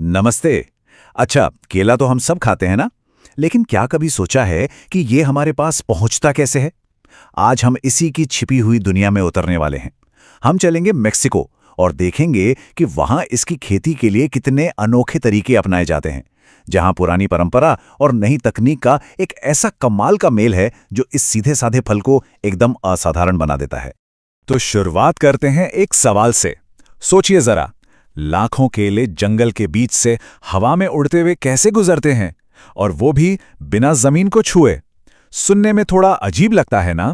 नमस्ते। अच्छा, केला तो हम सब खाते हैं ना, लेकिन क्या कभी सोचा है कि ये हमारे पास पहुंचता कैसे है? आज हम इसी की छिपी हुई दुनिया में उतरने वाले हैं। हम चलेंगे मेक्सिको और देखेंगे कि वहां इसकी खेती के लिए कितने अनोखे तरीके अपनाए जाते हैं, जहां पुरानी परंपरा और नई तकनीक का एक ऐसा कमाल का मेल है जो इस सीधे साधे फल को एकदम असाधारण बना देता है। तो शुरुआत करते हैं एक सवाल से। सोचिए जरा, लाखों केले जंगल के बीच से हवा में उड़ते हुए कैसे गुजरते हैं, और वो भी बिना जमीन को छुए। सुनने में थोड़ा अजीब लगता है ना,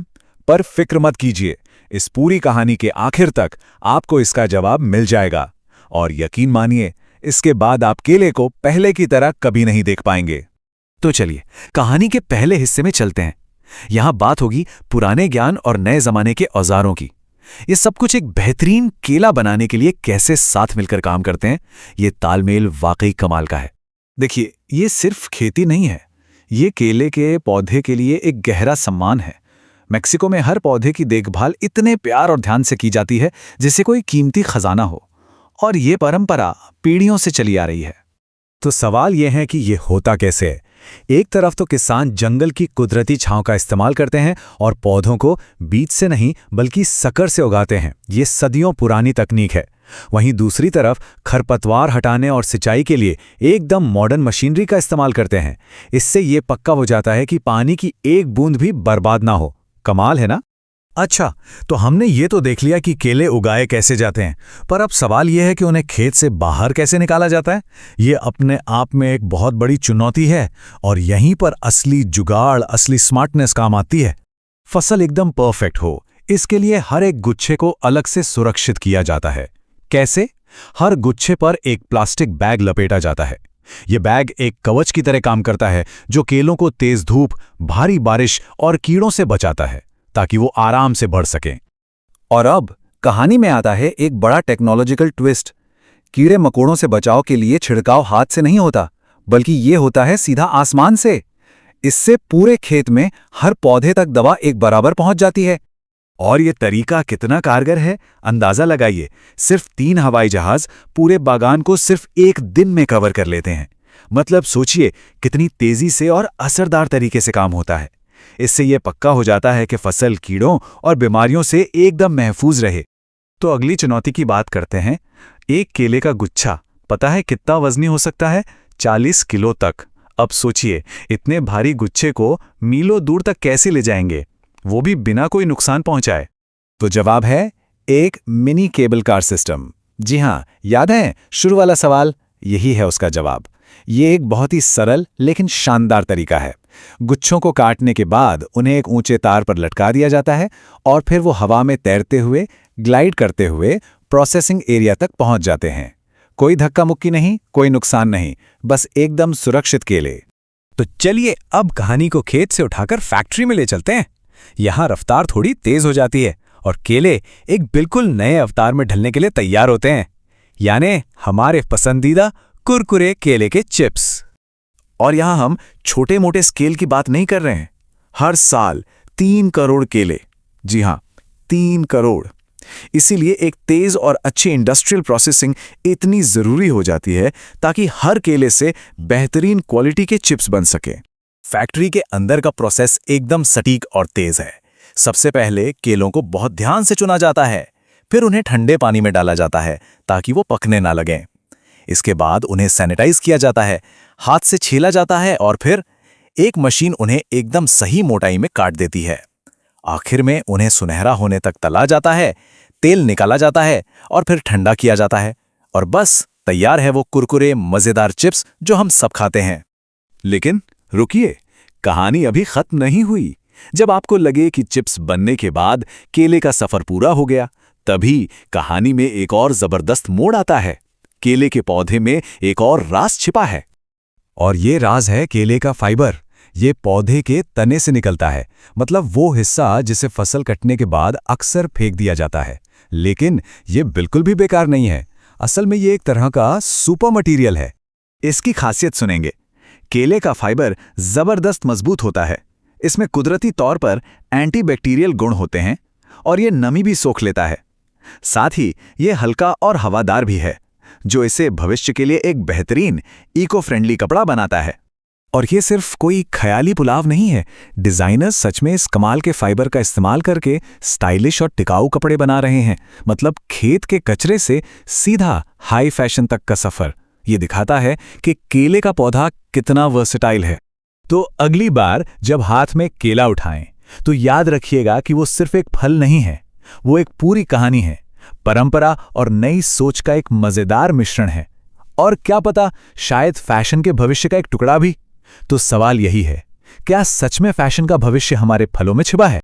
पर फिक्र मत कीजिए, इस पूरी कहानी के आखिर तक आपको इसका जवाब मिल जाएगा। और यकीन मानिए, इसके बाद आप केले को पहले की तरह कभी नहीं देख पाएंगे। तो चलिए कहानी के पहले हिस्से में चलते हैं। यहां बात होगी पुराने ज्ञान और नए जमाने के औजारों की। ये सब कुछ एक बेहतरीन केला बनाने के लिए कैसे साथ मिलकर काम करते हैं, ये तालमेल वाकई कमाल का है। देखिए, ये सिर्फ खेती नहीं है, ये केले के पौधे के लिए एक गहरा सम्मान है। मेक्सिको में हर पौधे की देखभाल इतने प्यार और ध्यान से की जाती है जैसे कोई कीमती खजाना हो, और ये परंपरा पीढ़ियों से चली आ रही है। तो सवाल यह है कि ये होता कैसे है। एक तरफ तो किसान जंगल की कुदरती छांव का इस्तेमाल करते हैं और पौधों को बीज से नहीं बल्कि सकर से उगाते हैं। ये सदियों पुरानी तकनीक है। वहीं दूसरी तरफ खरपतवार हटाने और सिंचाई के लिए एकदम मॉडर्न मशीनरी का इस्तेमाल करते हैं। इससे ये पक्का हो जाता है कि पानी की एक बूंद भी बर्बाद ना हो। कमाल है ना। अच्छा, तो हमने ये तो देख लिया कि केले उगाए कैसे जाते हैं, पर अब सवाल यह है कि उन्हें खेत से बाहर कैसे निकाला जाता है। ये अपने आप में एक बहुत बड़ी चुनौती है, और यहीं पर असली जुगाड़, असली स्मार्टनेस काम आती है। फसल एकदम परफेक्ट हो, इसके लिए हर एक गुच्छे को अलग से सुरक्षित किया जाता है। कैसे? हर गुच्छे पर एक प्लास्टिक बैग लपेटा जाता है। यह बैग एक कवच की तरह काम करता है, जो केलों को तेज धूप, भारी बारिश और कीड़ों से बचाता है, ताकि वो आराम से बढ़ सकें। और अब कहानी में आता है एक बड़ा टेक्नोलॉजिकल ट्विस्ट। कीड़े मकोड़ों से बचाव के लिए छिड़काव हाथ से नहीं होता, बल्कि ये होता है सीधा आसमान से। इससे पूरे खेत में हर पौधे तक दवा एक बराबर पहुंच जाती है। और ये तरीका कितना कारगर है, अंदाजा लगाइए। सिर्फ 3 हवाई जहाज पूरे बागान को सिर्फ एक दिन में कवर कर लेते हैं। मतलब सोचिए कितनी तेजी से और असरदार तरीके से काम होता है। इससे यह पक्का हो जाता है कि फसल कीड़ों और बीमारियों से एकदम महफूज रहे। तो अगली चुनौती की बात करते हैं। एक केले का गुच्छा पता है कितना वजनी हो सकता है? 40 किलो तक। अब सोचिए, इतने भारी गुच्छे को मीलों दूर तक कैसे ले जाएंगे, वो भी बिना कोई नुकसान पहुंचाए? तो जवाब है एक मिनी केबल कार सिस्टम। जी हाँ, याद है शुरू वाला सवाल? यही है उसका जवाब। ये एक बहुत ही सरल लेकिन शानदार तरीका है। गुच्छों को काटने के बाद उन्हें एक ऊंचे तार पर लटका दिया जाता है, और फिर वो हवा में तैरते हुए, ग्लाइड करते हुए प्रोसेसिंग एरिया तक पहुंच जाते हैं। कोई धक्का मुक्की नहीं, कोई नुकसान नहीं, बस एकदम सुरक्षित केले। तो चलिए अब कहानी को खेत से उठाकर फैक्ट्री में ले चलते हैं। यहां रफ्तार थोड़ी तेज हो जाती है और केले एक बिल्कुल नए अवतार में ढलने के लिए तैयार होते हैं, यानी हमारे पसंदीदा कुरकुरे केले के चिप्स। और यहां हम छोटे मोटे स्केल की बात नहीं कर रहे हैं। हर साल 3 करोड़ केले। जी हां, 3 करोड़। इसीलिए एक तेज और अच्छी इंडस्ट्रियल प्रोसेसिंग इतनी जरूरी हो जाती है, ताकि हर केले से बेहतरीन क्वालिटी के चिप्स बन सके। फैक्ट्री के अंदर का प्रोसेस एकदम सटीक और तेज है। सबसे पहले केलों को बहुत ध्यान से चुना जाता है, फिर उन्हें ठंडे पानी में डाला जाता है ताकि वो पकने ना लगें। इसके बाद उन्हें सैनिटाइज किया जाता है, हाथ से छीला जाता है, और फिर एक मशीन उन्हें एकदम सही मोटाई में काट देती है। आखिर में उन्हें सुनहरा होने तक तला जाता है, तेल निकाला जाता है, और फिर ठंडा किया जाता है, और बस तैयार है वो कुरकुरे मजेदार चिप्स जो हम सब खाते हैं। लेकिन रुकिए, कहानी अभी खत्म नहीं हुई। जब आपको लगे कि चिप्स बनने के बाद केले का सफर पूरा हो गया, तभी कहानी में एक और जबरदस्त मोड़ आता है। केले के पौधे में एक और राज छिपा है। और ये राज है केले का फाइबर। ये पौधे के तने से निकलता है, मतलब वो हिस्सा जिसे फसल कटने के बाद अक्सर फेंक दिया जाता है। लेकिन ये बिल्कुल भी बेकार नहीं है। असल में ये एक तरह का सुपर मटेरियल है। इसकी खासियत सुनेंगे। केले का फाइबर जबरदस्त मजबूत होता है। इसमें कुदरती तौर पर एंटीबैक्टीरियल गुण होते हैं, और ये नमी भी सोख लेता है। साथ ही ये हल्का और हवादार भी है, जो इसे भविष्य के लिए एक बेहतरीन इको फ्रेंडली कपड़ा बनाता है। और ये सिर्फ कोई ख्याली पुलाव नहीं है। डिजाइनर्स सच में इस कमाल के फाइबर का इस्तेमाल करके स्टाइलिश और टिकाऊ कपड़े बना रहे हैं। मतलब खेत के कचरे से सीधा हाई फैशन तक का सफर। ये दिखाता है कि केले का पौधा कितना वर्सेटाइल है। तो अगली बार जब हाथ में केला उठाएं तो याद रखिएगा कि वो सिर्फ एक फल नहीं है, वो एक पूरी कहानी है, परंपरा और नई सोच का एक मजेदार मिश्रण है। और क्या पता, शायद फैशन के भविष्य का एक टुकड़ा भी। तो सवाल यही है, क्या सच में फैशन का भविष्य हमारे फलों में छिपा है?